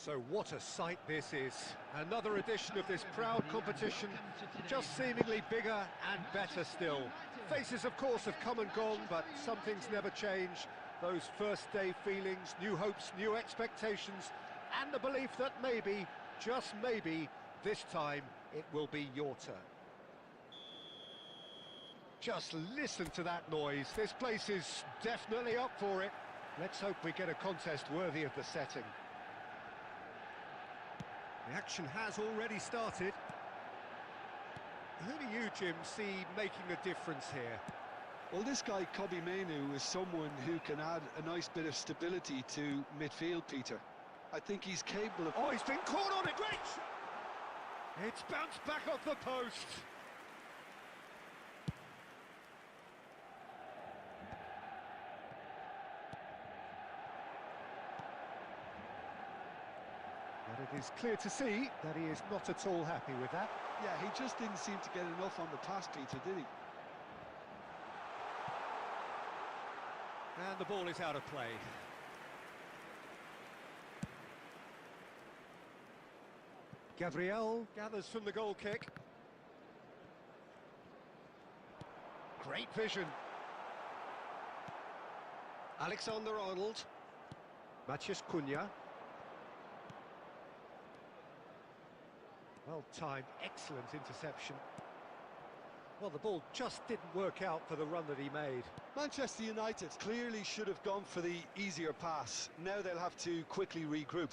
So what a sight this is. Another edition of this proud competition, just seemingly bigger and better still. Faces, of course, have come and gone, but some things never change. Those first day feelings, new hopes, new expectations, and the belief that maybe, just maybe, this time it will be your turn. Just listen to that noise. This place is definitely up for it. Let's hope we get a contest worthy of the setting. The action has already started. Who do you, Jim, see making a difference here? Well, this guy, Kobbie Mainoo, is someone who can add a nice bit of stability to midfield, Peter. I think he's capable of... Oh, he's been caught on it! Great! It's bounced back off the post. But it is clear to see that he is not at all happy with that. Yeah, he just didn't seem to get enough on the pass, Peter, did he? And the ball is out of play. Gabriel gathers from the goal kick. Great vision. Alexander-Arnold. Maciej Cunha. Well timed, excellent interception. Well, the ball just didn't work out for the run that he made. Manchester United clearly should have gone for the easier pass. Now they'll have to quickly regroup.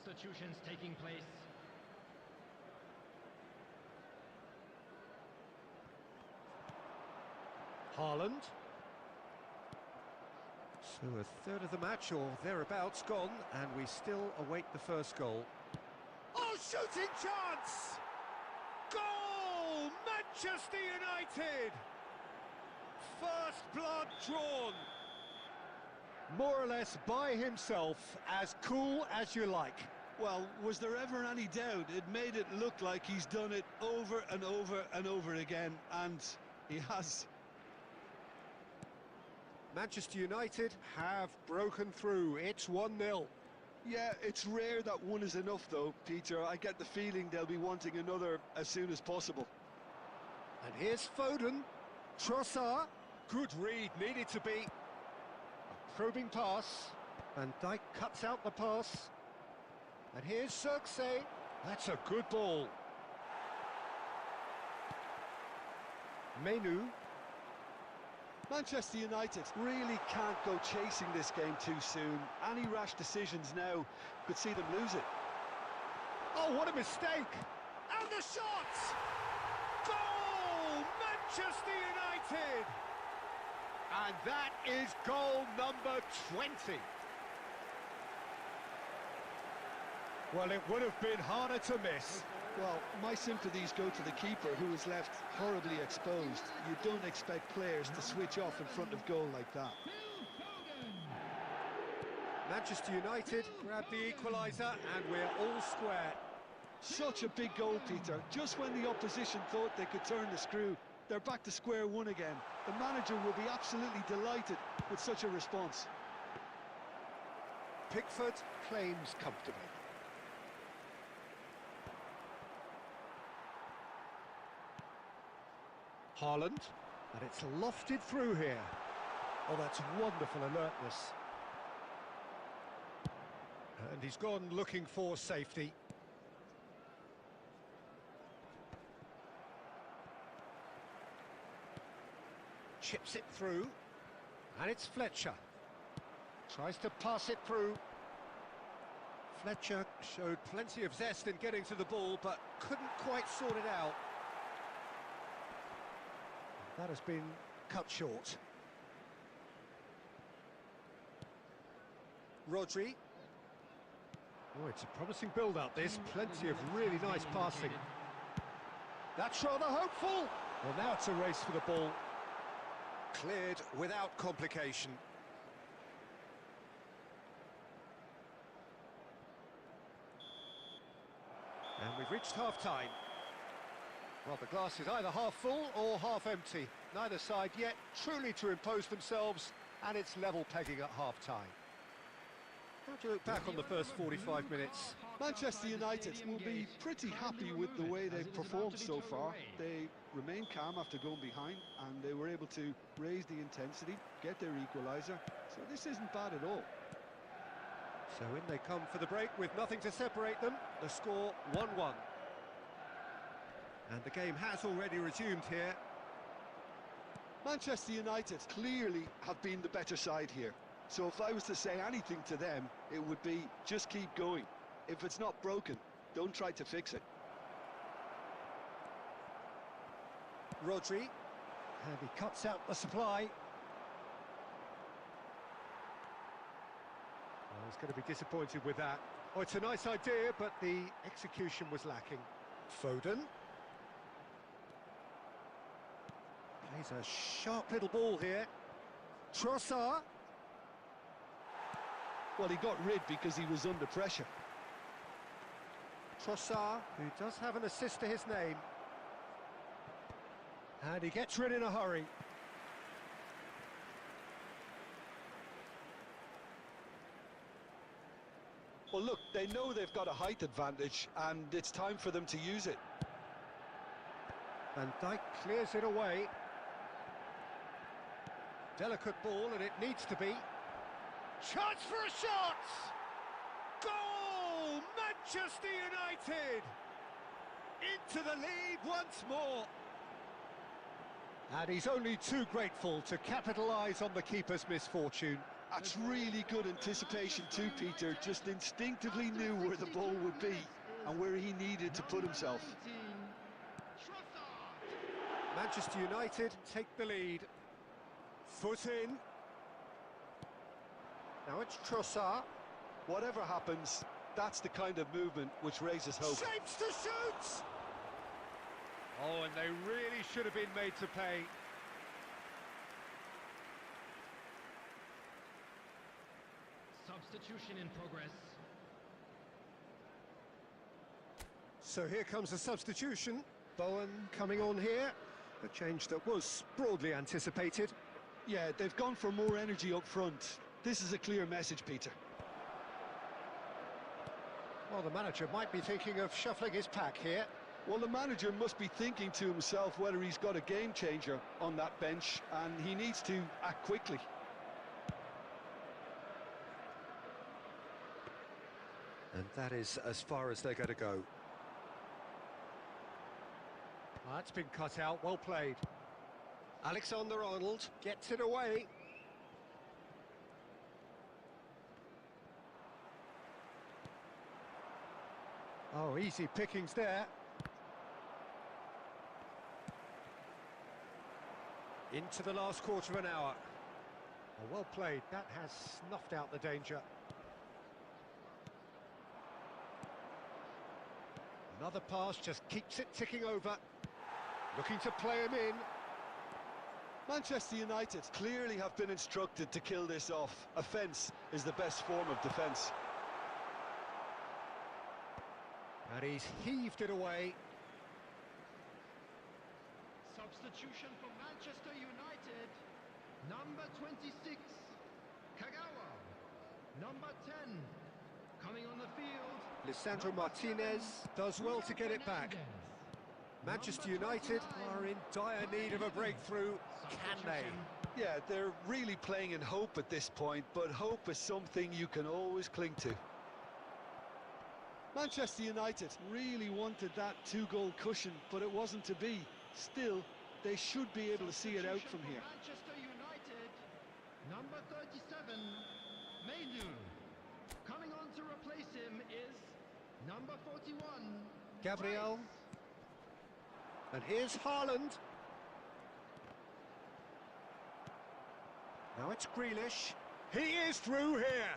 Substitutions taking place. Haaland. So a third of the match or thereabouts gone, and we still await the first goal. Oh, shooting chance! Goal! Manchester United! First blood drawn. More or less by himself, as cool as you like. Well, was there ever any doubt? It made it look like he's done it over and over and over again, and he has. Manchester United have broken through. It's 1-0. Yeah, it's rare that one is enough, though, Peter. I get the feeling they'll be wanting another as soon as possible. And here's Foden. Trossard. Good read, needed to be. Probing pass, and Dijk cuts out the pass, and here's Xerxes. That's a good ball. Mainoo. Manchester United really can't go chasing this game too soon. Any rash decisions now could see them lose it. Oh, what a mistake! And the shot! Goal! Manchester United! And that is goal number 20. Well, it would have been harder to miss. Well, my sympathies go to the keeper, who is left horribly exposed. You don't expect players to switch off in front of goal like that. Manchester United grab the equaliser and we're all square. Such a big goal, Peter. Just when the opposition thought they could turn the screw, they're back to square one again. The manager will be absolutely delighted with such a response. Pickford claims comfortably. Haaland, and it's lofted through here. Oh, that's wonderful alertness. And he's gone looking for safety. Chips it through, and it's Fletcher. Tries to pass it through. Fletcher showed plenty of zest in getting to the ball, but couldn't quite sort it out. That has been cut short. Rodri. Oh, it's a promising build-up, this. Plenty of really nice passing. That's rather hopeful. Well, now it's a race for the ball. Cleared without complication. And we've reached half-time. Well, the glass is either half full or half empty. Neither side yet truly to impose themselves, and it's level pegging at half-time. How do you look back on the first 45 minutes? Manchester United will be pretty happy with the way they've performed so far. They remain calm after going behind, and they were able to raise the intensity, get their equaliser. So this isn't bad at all. So in they come for the break with nothing to separate them. The score 1-1. And the game has already resumed here. Manchester United clearly have been the better side here. So if I was to say anything to them, it would be just keep going. If it's not broken, don't try to fix it. Rodri, and he cuts out the supply. Oh, he's going to be disappointed with that. Oh, it's a nice idea, but the execution was lacking. Foden. Plays a sharp little ball here. Trossard. Well, he got rid because he was under pressure. Trossard, who does have an assist to his name. And he gets rid in a hurry. Well, look, they know they've got a height advantage, and it's time for them to use it. Van Dijk clears it away. Delicate ball, and it needs to be. Chance for a shot! Goal! Manchester United! Into the lead once more. And he's only too grateful to capitalise on the keeper's misfortune. That's really good anticipation too, Peter. Just instinctively knew where the ball would be and where he needed to put himself. Manchester United take the lead. Foot in. Now it's Trossard. Whatever happens, that's the kind of movement which raises hope. Shapes to shoot! Oh, and they really should have been made to pay. Substitution in progress. So here comes a substitution. Bowen coming on here. A change that was broadly anticipated. Yeah, they've gone for more energy up front. This is a clear message, Peter. Well, the manager might be thinking of shuffling his pack here. Well, the manager must be thinking to himself whether he's got a game changer on that bench, and he needs to act quickly. And that is as far as they're going to go. That's been cut out, well played. Alexander-Arnold gets it away. Oh, easy pickings there. Into the last quarter of an hour. Oh, well played. That has snuffed out the danger. Another pass just keeps it ticking over. Looking to play him in. Manchester United clearly have been instructed to kill this off. Offence is the best form of defence. And he's heaved it away. Substitution for Manchester United. Number 26, Kagawa. Number 10, coming on the field. Lisandro Martinez does well to get it back. Manchester United are in dire need of a breakthrough. Can they? Yeah, they're really playing in hope at this point, but hope is something you can always cling to. Manchester United really wanted that two-goal cushion, but it wasn't to be. Still, they should be able to see it out from here. Manchester United, number 37, Mainu. Coming on to replace him is number 41, Gabriel. Rice. And here's Haaland. Now it's Grealish. He is through here.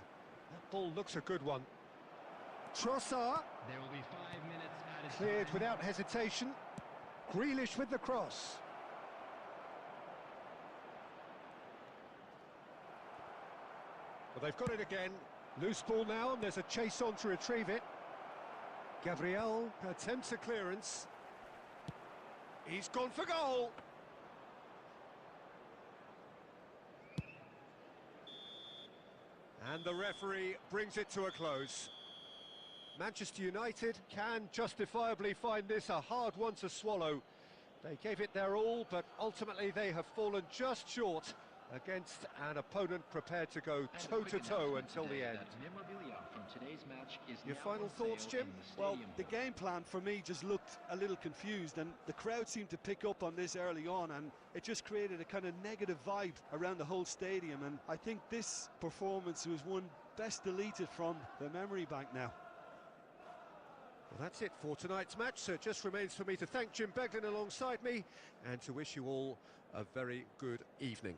That ball looks a good one. Trossard. There will be 5 minutes added. Cleared without hesitation. Grealish with the cross. Well, they've got it again. Loose ball now, and there's a chase on to retrieve it. Gabriel attempts a clearance. He's gone for goal. And the referee brings it to a close. Manchester United can justifiably find this a hard one to swallow. They gave it their all, but ultimately they have fallen just short against an opponent prepared to go toe-to-toe until the end. Your final thoughts, Jim? Well, the game plan for me just looked a little confused, and the crowd seemed to pick up on this early on, and it just created a kind of negative vibe around the whole stadium, and I think this performance was one best deleted from the memory bank now. Well, that's it for tonight's match, so it just remains for me to thank Jim Beglin alongside me and to wish you all a very good evening.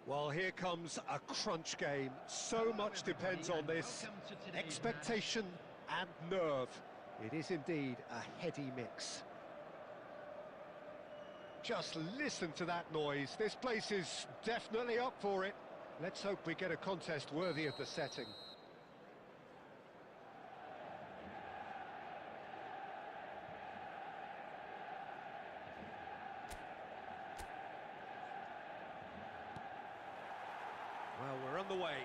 Well, here comes a crunch game. So much depends on this. Expectation and nerve. It is indeed a heady mix. Just listen to that noise. This place is definitely up for it. Let's hope we get a contest worthy of the setting. Well, we're on the way.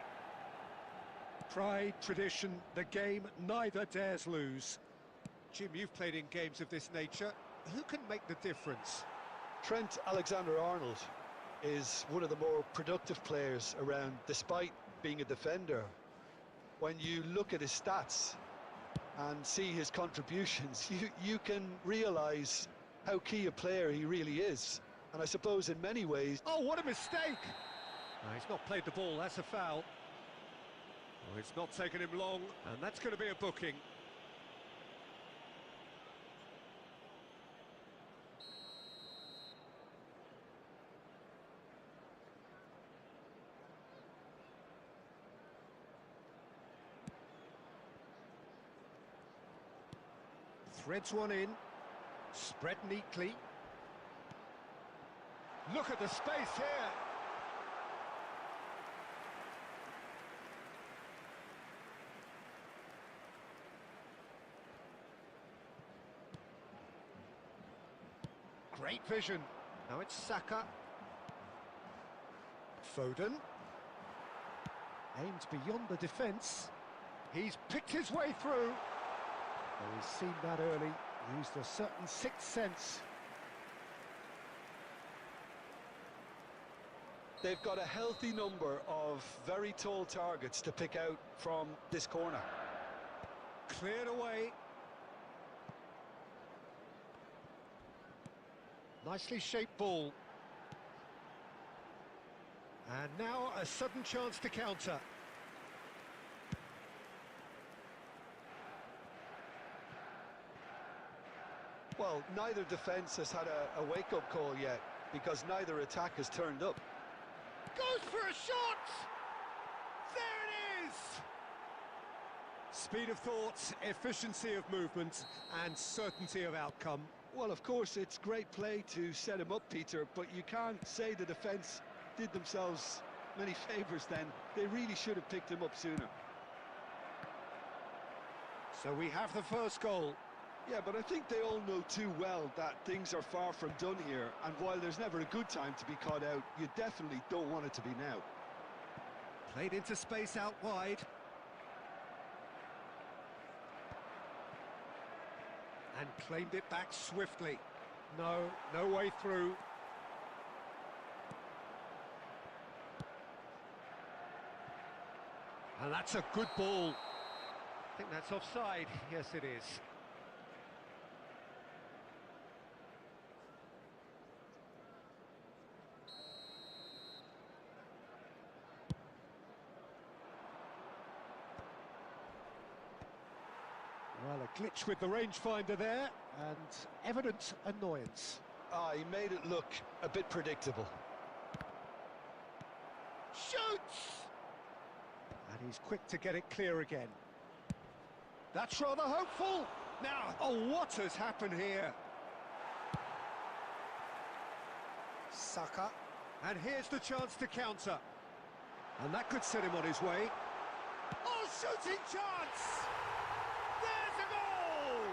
Pride, tradition, the game neither dares lose. Jim, you've played in games of this nature. Who can make the difference? Trent Alexander-Arnold is one of the more productive players around, despite being a defender. When you look at his stats and see his contributions, you can realise how key a player he really is. And I suppose in many ways... Oh, what a mistake! He's not played the ball, that's a foul. Oh, it's not taken him long, and that's going to be a booking. Threads one in, spread neatly. Look at the space here. Great vision. Now it's Saka. Foden. Aimed beyond the defence. He's picked his way through. Oh, he's seen that early, used a certain sixth sense. They've got a healthy number of very tall targets to pick out from this corner. Cleared away. Nicely shaped ball. And now a sudden chance to counter. Well, neither defence has had a wake-up call yet, because neither attack has turned up. Goes for a shot! There it is! Speed of thought, efficiency of movement, and certainty of outcome. Well, of course, it's great play to set him up, Peter, but you can't say the defence did themselves many favours then. They really should have picked him up sooner. So we have the first goal. Yeah, but I think they all know too well that things are far from done here, and while there's never a good time to be caught out, you definitely don't want it to be now. Played into space out wide. And claimed it back swiftly. No, no way through. And that's a good ball. I think that's offside. Yes, it is. Well, a glitch with the rangefinder there, and evident annoyance. Ah, he made it look a bit predictable. Shoots! And he's quick to get it clear again. That's rather hopeful. Now, oh, what has happened here? Saka. And here's the chance to counter. And that could set him on his way. Oh, shooting chance! There's a goal!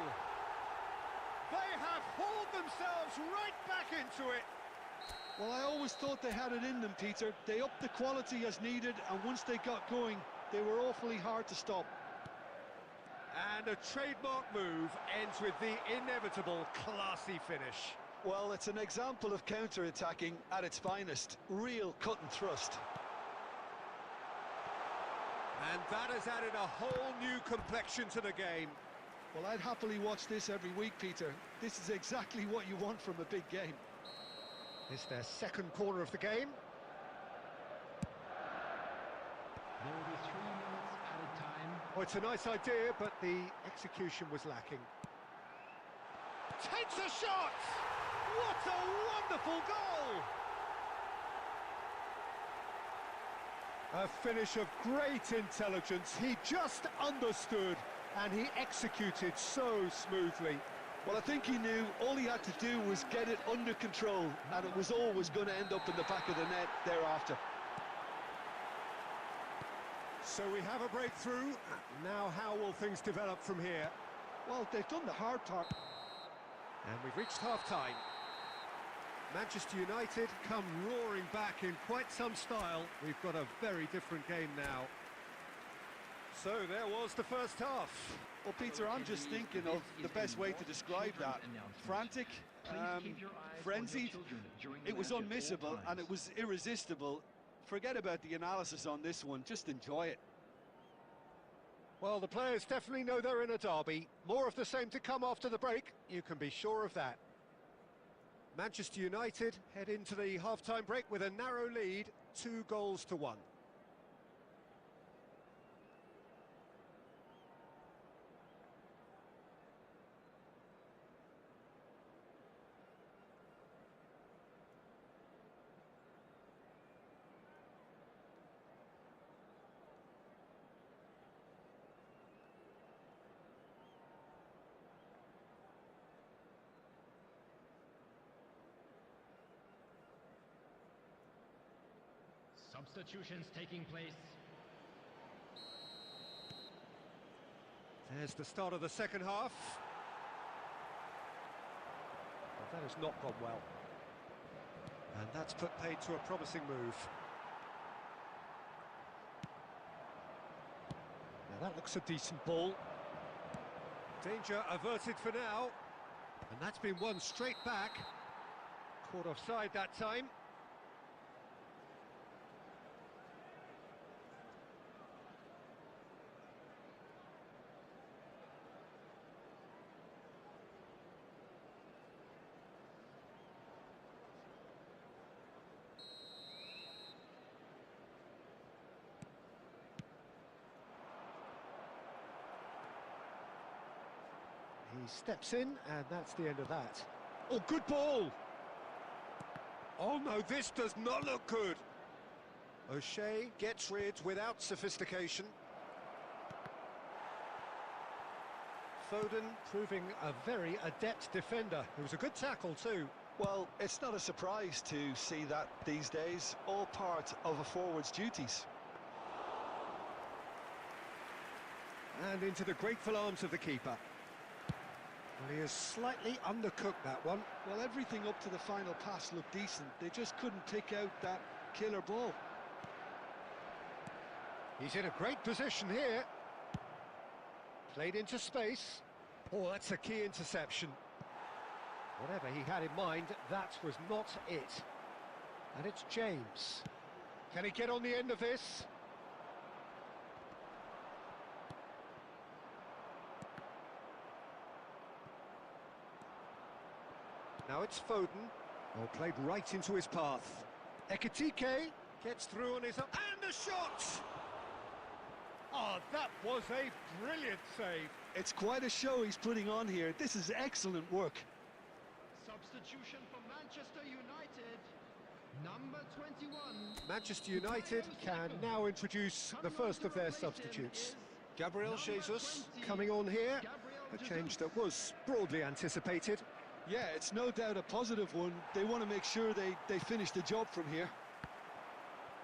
They have hauled themselves right back into it. Well, I always thought they had it in them, Peter. They upped the quality as needed, and once they got going, they were awfully hard to stop. And a trademark move ends with the inevitable classy finish. Well, it's an example of counter-attacking at its finest. Real cut and thrust. And that has added a whole new complexion to the game. Well, I'd happily watch this every week, Peter. This is exactly what you want from a big game. It's their second corner of the game. There will be 3 minutes added time. Oh, it's a nice idea, but the execution was lacking. Takes a shot! What a wonderful goal! A finish of great intelligence. He just understood, and he executed so smoothly. Well, I think he knew all he had to do was get it under control, and it was always going to end up in the back of the net thereafter. So we have a breakthrough. Now how will things develop from here? Well, they've done the hard part. And we've reached half-time. Manchester United come roaring back in quite some style. We've got a very different game now. So there was the first half. Well, Peter, I'm just thinking of the best way to describe that. Frantic, frenzied. It was unmissable and it was irresistible. Forget about the analysis on this one, just enjoy it. Well, the players definitely know they're in a derby. More of the same to come after the break, you can be sure of that. Manchester United head into the half-time break with a narrow lead, 2-1. Substitutions taking place. There's the start of the second half. But that has not gone well. And that's put paid to a promising move. Now that looks a decent ball. Danger averted for now. And that's been won straight back. Caught offside that time. He steps in, and that's the end of that. Oh, good ball! Oh no, this does not look good. O'Shea gets rid without sophistication. Foden proving a very adept defender. It was a good tackle too. Well, it's not a surprise to see that these days, all part of a forward's duties. And into the grateful arms of the keeper. Well, he has slightly undercooked that one. Well, everything up to the final pass looked decent. They just couldn't pick out that killer ball. He's in a great position here. Played into space. Oh, that's a key interception. Whatever he had in mind, that was not it. And it's James. Can he get on the end of this? Now it's Foden. Oh, played right into his path. Ekitike gets through on his... And a shot! Oh, that was a brilliant save. It's quite a show he's putting on here. This is excellent work. Substitution for Manchester United. Number 21. Manchester United can now introduce the first of their substitutes. Gabriel Jesus coming on here. A change that was broadly anticipated. Yeah, it's no doubt a positive one. They want to make sure they finish the job from here.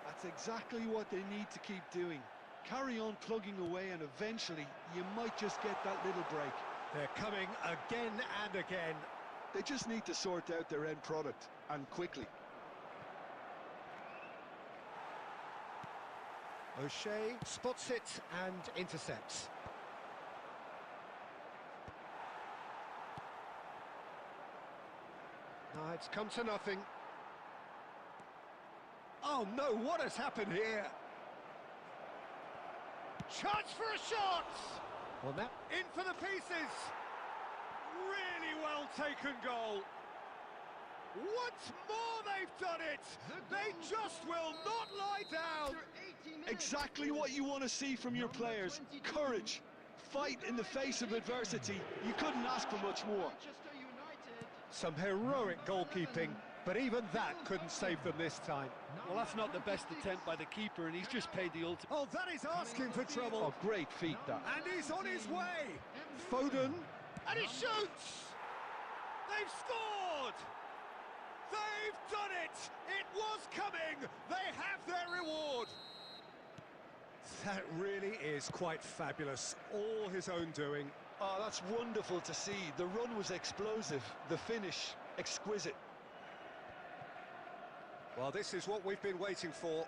That's exactly what they need to keep doing. Carry on plugging away and eventually you might just get that little break. They're coming again and again. They just need to sort out their end product, and quickly. O'Shea spots it and intercepts. No, it's come to nothing. Oh no, what has happened here? Chance for a shot! Well, now in for the pieces. Really well taken goal. Once more they've done it. They just will not lie down. Exactly what you want to see from your players. Courage. Fight in the face of adversity. You couldn't ask for much more. Some heroic goalkeeping, but even that couldn't save them this time. Well, that's not the best attempt by the keeper, and he's just paid the ultimate. Oh, that is asking for trouble. Oh, great feat, that. And he's on his way. Foden, and he shoots. They've scored. They've done it. It was coming. They have their reward. That really is quite fabulous. All his own doing. Oh, that's wonderful to see. The run was explosive. The finish, exquisite. Well, this is what we've been waiting for.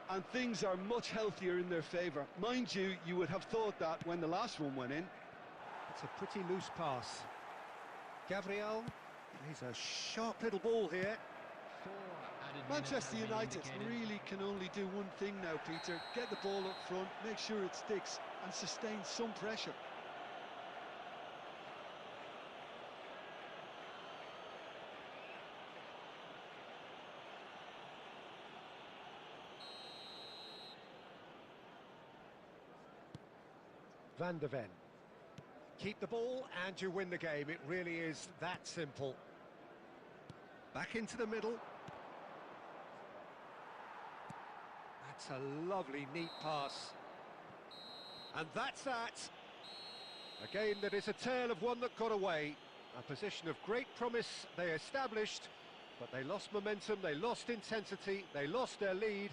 And things are much healthier in their favour. Mind you, you would have thought that when the last one went in. It's a pretty loose pass. Gabriel, he's a sharp little ball here. Manchester United really can only do one thing now, Peter. Get the ball up front, make sure it sticks, and sustain some pressure. Van der Ven. Keep the ball and you win the game. It really is that simple. Back into the middle. That's a lovely, neat pass. And that's that. A game that is a tale of one that got away. A position of great promise they established, but they lost momentum, they lost intensity, they lost their lead,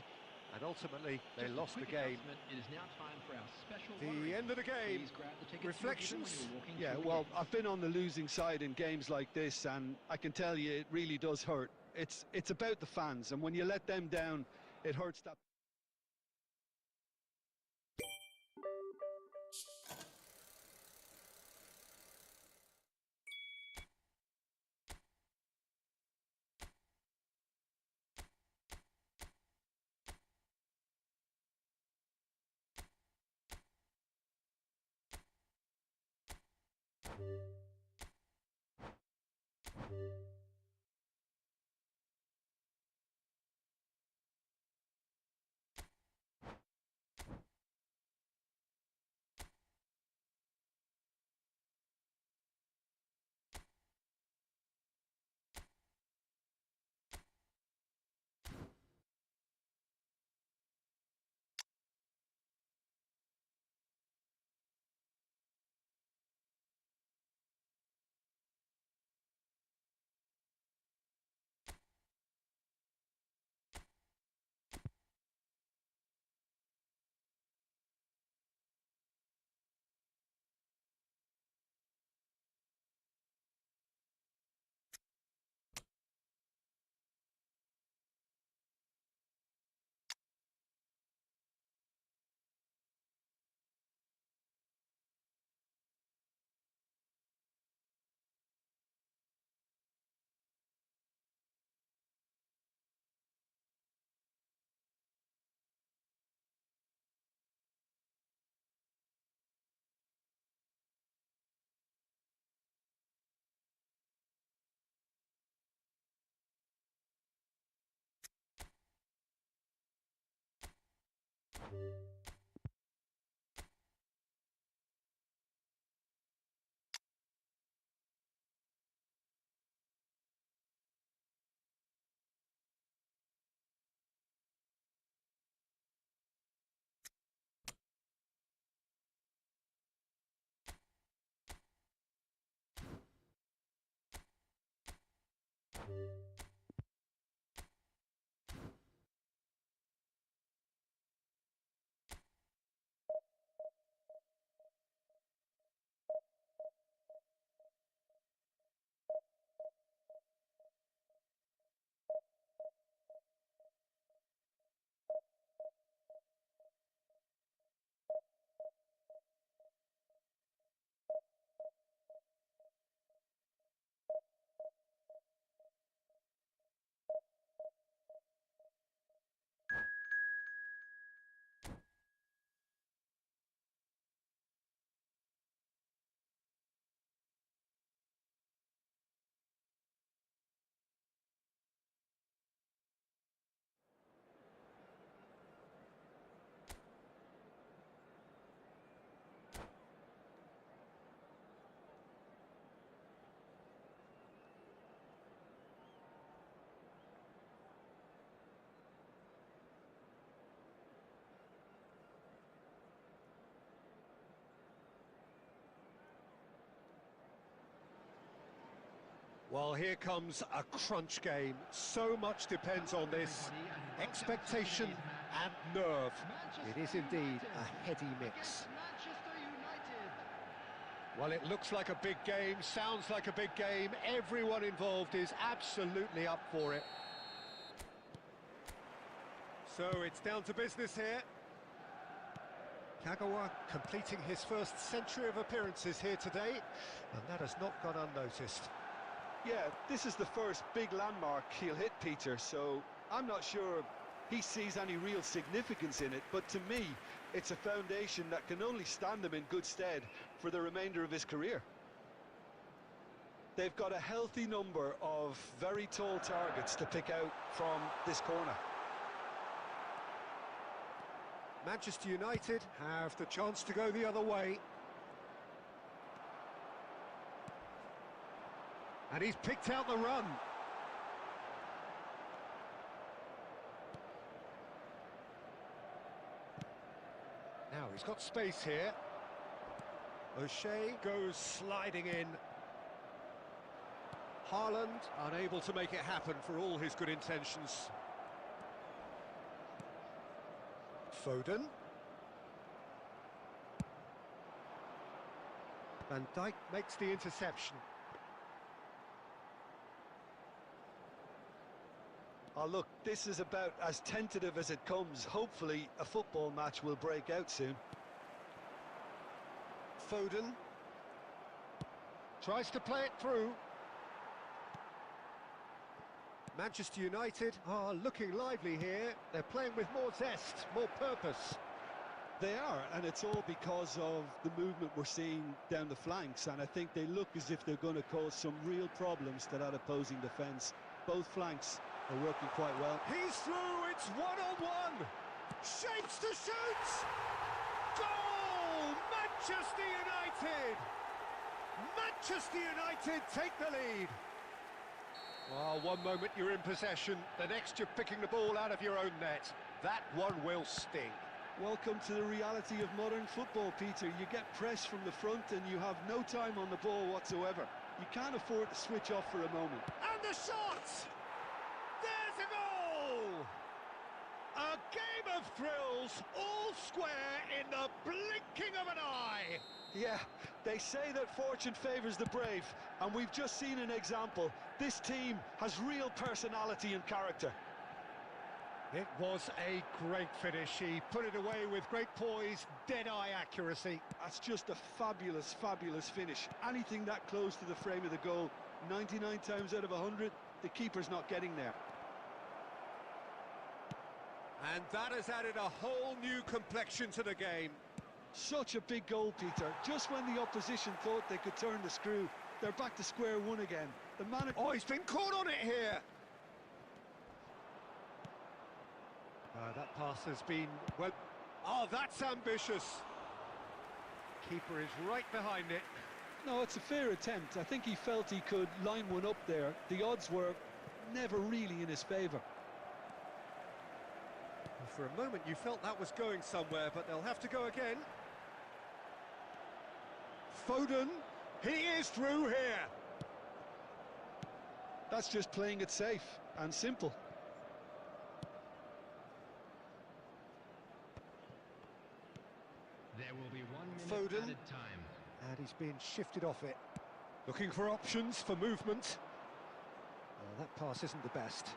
and ultimately they lost the game. It is now time for our special The end of the game. Reflections? Yeah, well, I've been on the losing side in games like this, and I can tell you it really does hurt. It's about the fans, and when you let them down, it hurts that. Well, here comes a crunch game. So much depends on this. Expectation and nerve. It is indeed a heady mix. Well, it looks like a big game, sounds like a big game. Everyone involved is absolutely up for it. So it's down to business here. Kagawa completing his first century of appearances here today, and that has not gone unnoticed. Yeah, this is the first big landmark he'll hit, Peter, so I'm not sure he sees any real significance in it, but to me, it's a foundation that can only stand him in good stead for the remainder of his career. They've got a healthy number of very tall targets to pick out from this corner. Manchester United have the chance to go the other way. And he's picked out the run. Now he's got space here. O'Shea goes sliding in. Haaland unable to make it happen for all his good intentions. Foden. Van Dijk makes the interception. Oh, look, this is about as tentative as it comes. Hopefully, a football match will break out soon. Foden tries to play it through. Manchester United are looking lively here. They're playing with more zest, more purpose. They are, and it's all because of the movement we're seeing down the flanks, and I think they look as if they're going to cause some real problems to that opposing defence. Both flanks are working quite well. He's through, it's one-on-one. Shapes to shoot! Goal! Manchester United! Manchester United take the lead. Well, one moment you're in possession, the next you're picking the ball out of your own net. That one will sting. Welcome to the reality of modern football, Peter. You get pressed from the front and you have no time on the ball whatsoever. You can't afford to switch off for a moment. And the shot! There's a goal! A game of thrills, all square in the blinking of an eye. Yeah, they say that fortune favours the brave, and we've just seen an example. This team has real personality and character. It was a great finish. He put it away with great poise, dead-eye accuracy. That's just a fabulous, fabulous finish. Anything that close to the frame of the goal, 99 times out of 100, the keeper's not getting there. And that has added a whole new complexion to the game. Such a big goal, Peter. Just when the opposition thought they could turn the screw, they're back to square one again. The man... Oh, he's been caught on it here. That pass has been, well... Oh, that's ambitious. Keeper is right behind it. No, it's a fair attempt. I think he felt he could line one up there. The odds were never really in his favour. For a moment you felt that was going somewhere, but they'll have to go again. Foden, he is through here. That's just playing it safe and simple. There will be 1 minute Foden. added time. And he's being shifted off it. Looking for options for movement. Well, that pass isn't the best.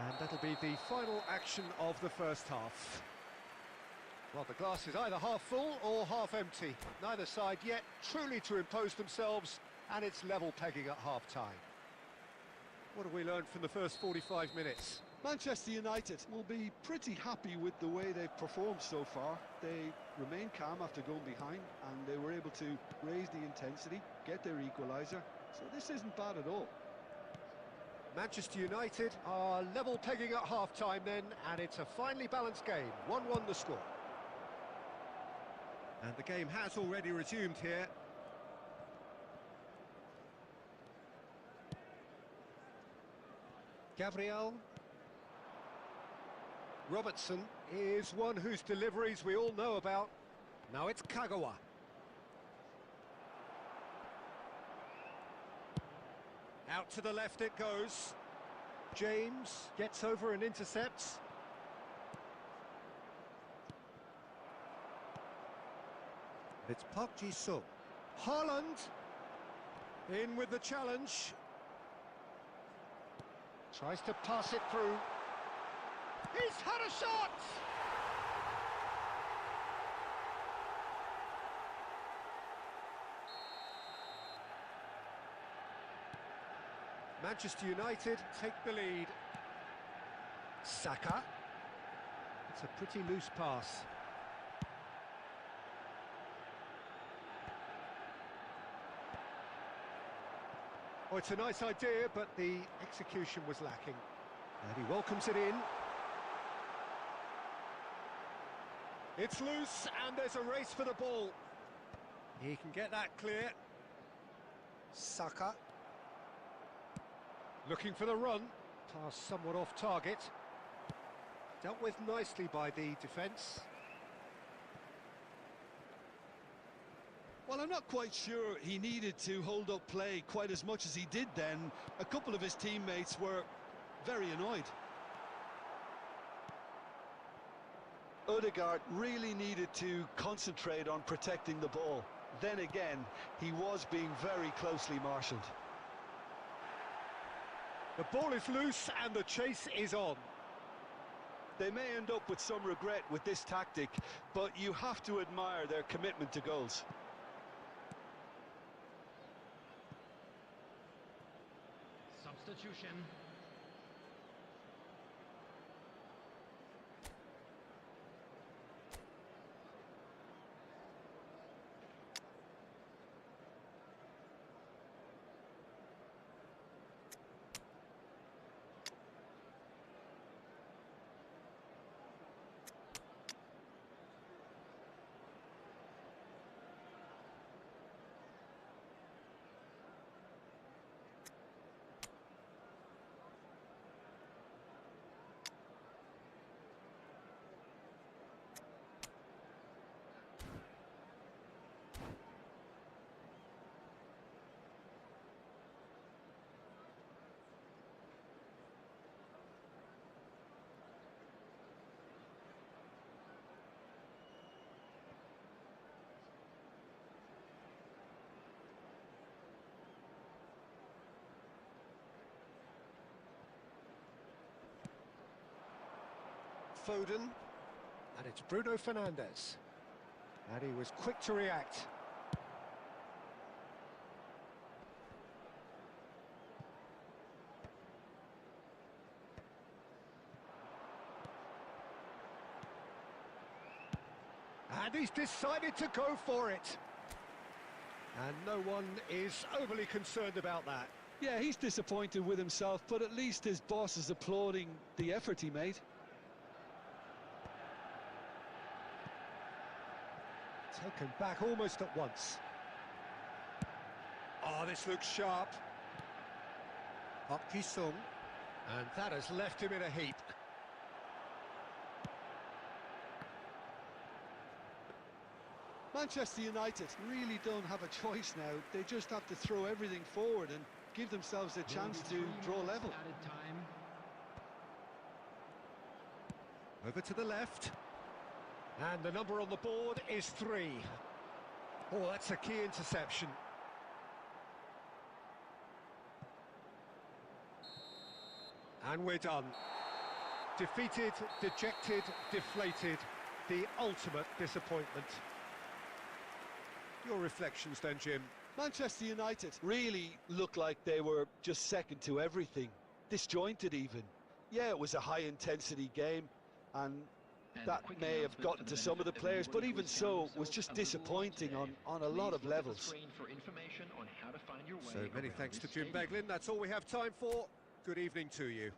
And that'll be the final action of the first half. Well, the glass is either half full or half empty. Neither side yet truly to impose themselves, and it's level pegging at half-time. What have we learned from the first 45 minutes? Manchester United will be pretty happy with the way they've performed so far. They remained calm after going behind, and they were able to raise the intensity, get their equaliser. So this isn't bad at all. Manchester United are level pegging at half-time then, and it's a finely balanced game. 1-1 the score. And the game has already resumed here. Gabriel. Robertson is one whose deliveries we all know about. Now it's Kagawa. Out to the left it goes. James gets over and intercepts. It's Park Ji-sung. Haaland in with the challenge. Tries to pass it through. He's had a shot! Manchester United take the lead. Saka. It's a pretty loose pass. Oh, it's a nice idea, but the execution was lacking. And he welcomes it in. It's loose, and there's a race for the ball. He can get that clear. Saka. Looking for the run. Pass somewhat off target. Dealt with nicely by the defence. Well, I'm not quite sure he needed to hold up play quite as much as he did then. A couple of his teammates were very annoyed. Odegaard really needed to concentrate on protecting the ball. Then again, he was being very closely marshalled. The ball is loose and the chase is on. They may end up with some regret with this tactic, but you have to admire their commitment to goals. Substitution. Foden, and it's Bruno Fernandes, and he was quick to react. And he's decided to go for it. And no one is overly concerned about that. Yeah, he's disappointed with himself, but at least his boss is applauding the effort he made. Taken back almost at once. Oh, this looks sharp. Park Ji-sung. And that has left him in a heap. Manchester United really don't have a choice now. They just have to throw everything forward and give themselves a chance to draw level. Over to the left. And the number on the board is 3. Oh, that's a key interception. And we're done. Defeated, dejected, deflated. The ultimate disappointment. Your reflections then, Jim? Manchester United really looked like they were just second to everything. Disjointed even. Yeah, it was a high-intensity game, and that may have gotten to some of the players, but even so, it was just disappointing on a lot of levels. So many thanks to Jim Beglin. That's all we have time for. Good evening to you.